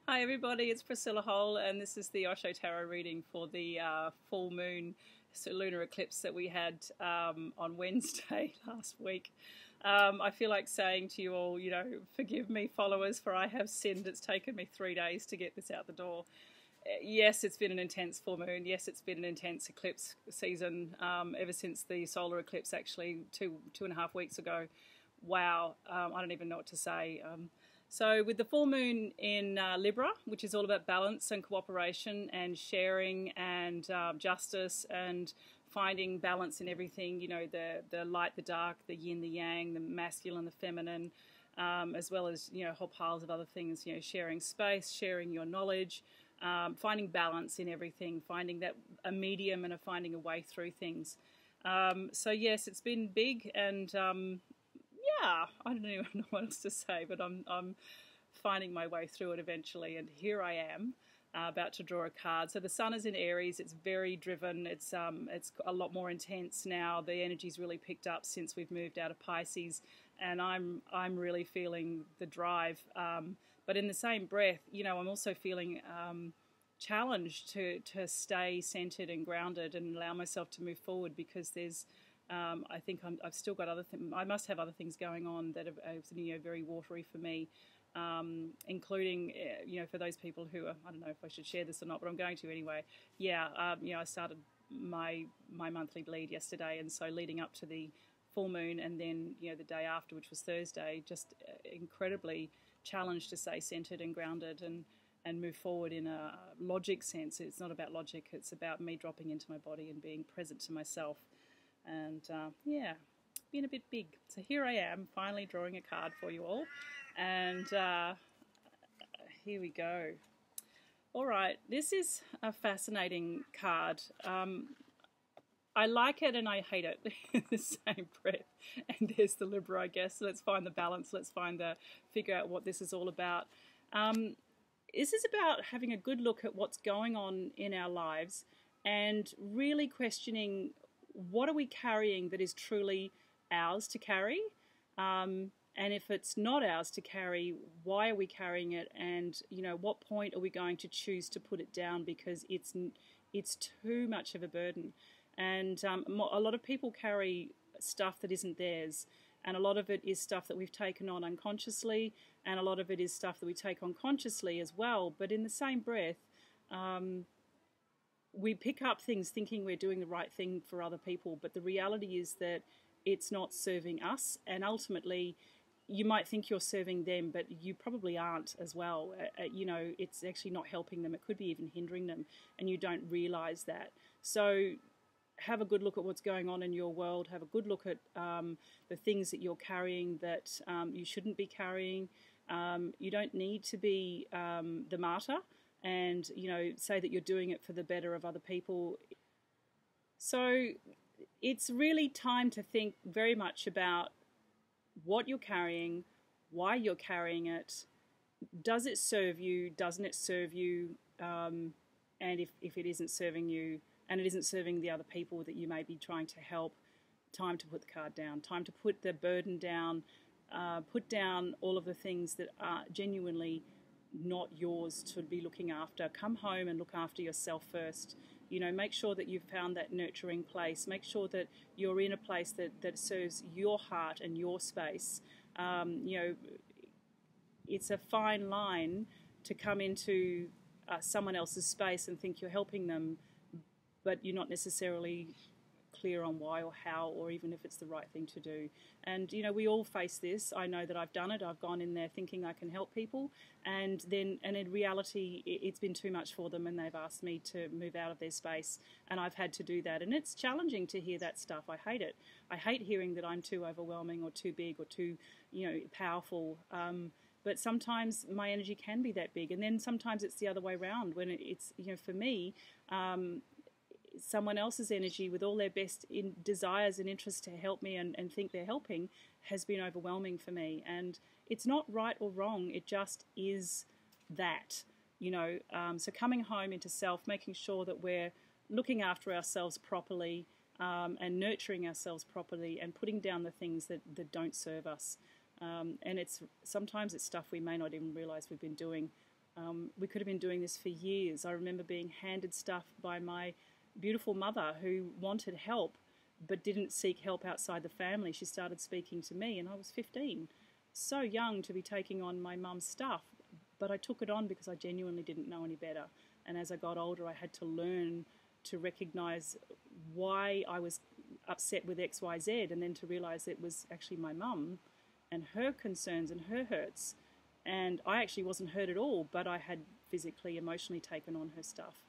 Hi everybody, it's Priscilla Hole, and this is the Osho Tarot reading for the full moon lunar eclipse that we had on Wednesday last week. I feel like saying to you all, forgive me, followers, for I have sinned. It's taken me 3 days to get this out the door. Yes, it's been an intense full moon. Yes, it's been an intense eclipse season ever since the solar eclipse, actually, two and a half weeks ago. Wow, I don't even know what to say. So with the full moon in Libra, which is all about balance and cooperation and sharing and justice and finding balance in everything, the light, the dark, the yin, the yang, the masculine, the feminine, as well as, whole piles of other things, sharing space, sharing your knowledge, finding balance in everything, finding that a medium and finding a way through things. So yes, it's been big and yeah, I don't even know what else to say, but I'm finding my way through it eventually, and here I am, about to draw a card. So the sun is in Aries. It's very driven. It's a lot more intense now. The energy's really picked up since we've moved out of Pisces, and I'm really feeling the drive. But in the same breath, I'm also feeling challenged to stay centered and grounded and allow myself to move forward, because there's I think I've still got other things. I must have other things going on that are very watery for me, including for those people who are, I don't know if I should share this or not, but I'm going to anyway. Yeah, I started my monthly bleed yesterday, and so leading up to the full moon, and then the day after, which was Thursday, just incredibly challenged to stay centered and grounded and move forward in a logic sense. It's not about logic. It's about me dropping into my body and being present to myself. And yeah, been a bit big. So here I am, finally drawing a card for you all. And here we go. All right, this is a fascinating card. I like it and I hate it in the same breath. And there's the Libra, I guess. Let's find the balance. Let's figure out what this is all about. This is about having a good look at what's going on in our lives and really questioning, what are we carrying that is truly ours to carry? And if it's not ours to carry, why are we carrying it? And, what point are we going to choose to put it down because it's too much of a burden? And a lot of people carry stuff that isn't theirs. And a lot of it is stuff that we've taken on unconsciously. And a lot of it is stuff that we take on consciously as well. But in the same breath, we pick up things thinking we're doing the right thing for other people, but the reality is that it's not serving us, and ultimately you might think you're serving them, but you probably aren't as well. It's actually not helping them. It could be even hindering them, and you don't realize that. So have a good look at what's going on in your world. Have a good look at the things that you're carrying that you shouldn't be carrying. You don't need to be the martyr and say that you're doing it for the better of other people. So it's really time to think very much about what you're carrying, why you're carrying it, does it serve you, doesn't it serve you, and if it isn't serving you and it isn't serving the other people that you may be trying to help, time to put the card down, time to put the burden down, put down all of the things that are genuinely not yours to be looking after. Come home and look after yourself first. Make sure that you've found that nurturing place. Make sure that you're in a place that serves your heart and your space. It's a fine line to come into someone else's space and think you're helping them, but you're not necessarily clear on why or how, or even if it's the right thing to do. And we all face this. I know that I've done it. I've gone in there thinking I can help people, and in reality it's been too much for them, and they've asked me to move out of their space, and I've had to do that. And it's challenging to hear that stuff. I hate it. I hate hearing that I'm too overwhelming or too big or too powerful. But sometimes my energy can be that big, and then sometimes it's the other way around, when it's for me, someone else's energy with all their best desires and interests to help me and think they're helping has been overwhelming for me. And it's not right or wrong. It just is that, so coming home into self, making sure that we're looking after ourselves properly, and nurturing ourselves properly, and putting down the things that don't serve us. And sometimes it's stuff we may not even realize we've been doing. We could have been doing this for years. I remember being handed stuff by my beautiful mother who wanted help but didn't seek help outside the family. She started speaking to me, and I was 15, so young to be taking on my mum's stuff, but I took it on because I genuinely didn't know any better. And as I got older, I had to learn to recognise why I was upset with X, Y, Z, and then to realise it was actually my mum and her concerns and her hurts. And I actually wasn't hurt at all, but I had physically, emotionally taken on her stuff.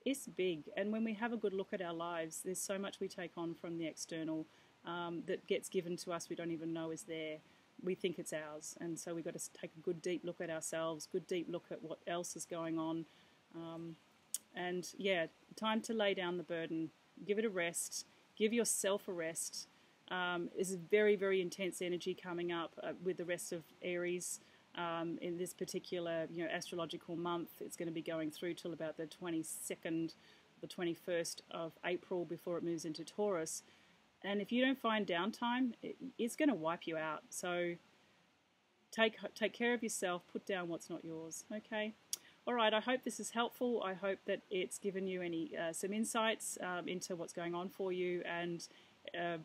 It's big, and when we have a good look at our lives, there's so much we take on from the external that gets given to us we don't even know is there. We think it's ours, and so we've got to take a good deep look at ourselves, good deep look at what else is going on, and yeah, time to lay down the burden, give it a rest, give yourself a rest. There's very, very intense energy coming up with the rest of Aries. In this particular, astrological month. It's going to be going through till about the 22nd, the 21st of April before it moves into Taurus. And if you don't find downtime, it's going to wipe you out. So take care of yourself, put down what's not yours, okay? All right, I hope this is helpful. I hope that it's given you some insights into what's going on for you, and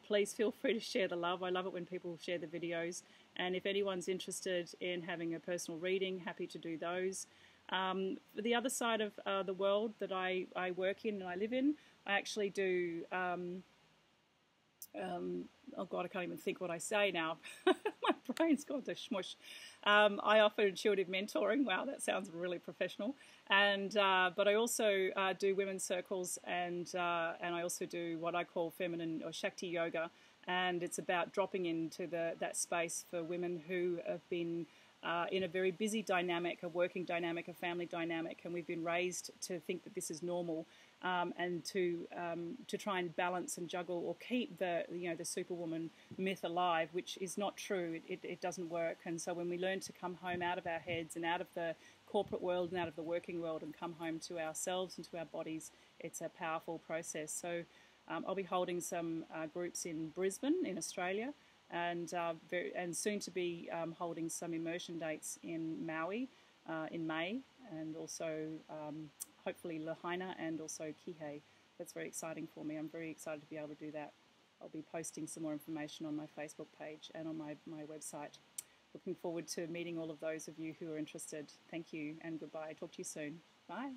please feel free to share the love. I love it when people share the videos. And if anyone's interested in having a personal reading, happy to do those. The other side of the world that I work in and I live in, I actually do, oh God, I can't even think what I say now. My brain's gone to smush. I offer intuitive mentoring. Wow, that sounds really professional. And but I also do women's circles, and I also do what I call feminine or Shakti yoga. And it's about dropping into that space for women who have been in a very busy dynamic, a working dynamic, a family dynamic, and we've been raised to think that this is normal, and to try and balance and juggle or keep the superwoman myth alive, which is not true. It doesn't work. And so when we learn to come home out of our heads and out of the corporate world and out of the working world and come home to ourselves and to our bodies, it's a powerful process. So I'll be holding some groups in Brisbane in Australia, and soon to be holding some immersion dates in Maui in May, and also hopefully Lahaina and also Kihei. That's very exciting for me. I'm very excited to be able to do that. I'll be posting some more information on my Facebook page and on my website. Looking forward to meeting all of those of you who are interested. Thank you and goodbye. Talk to you soon. Bye.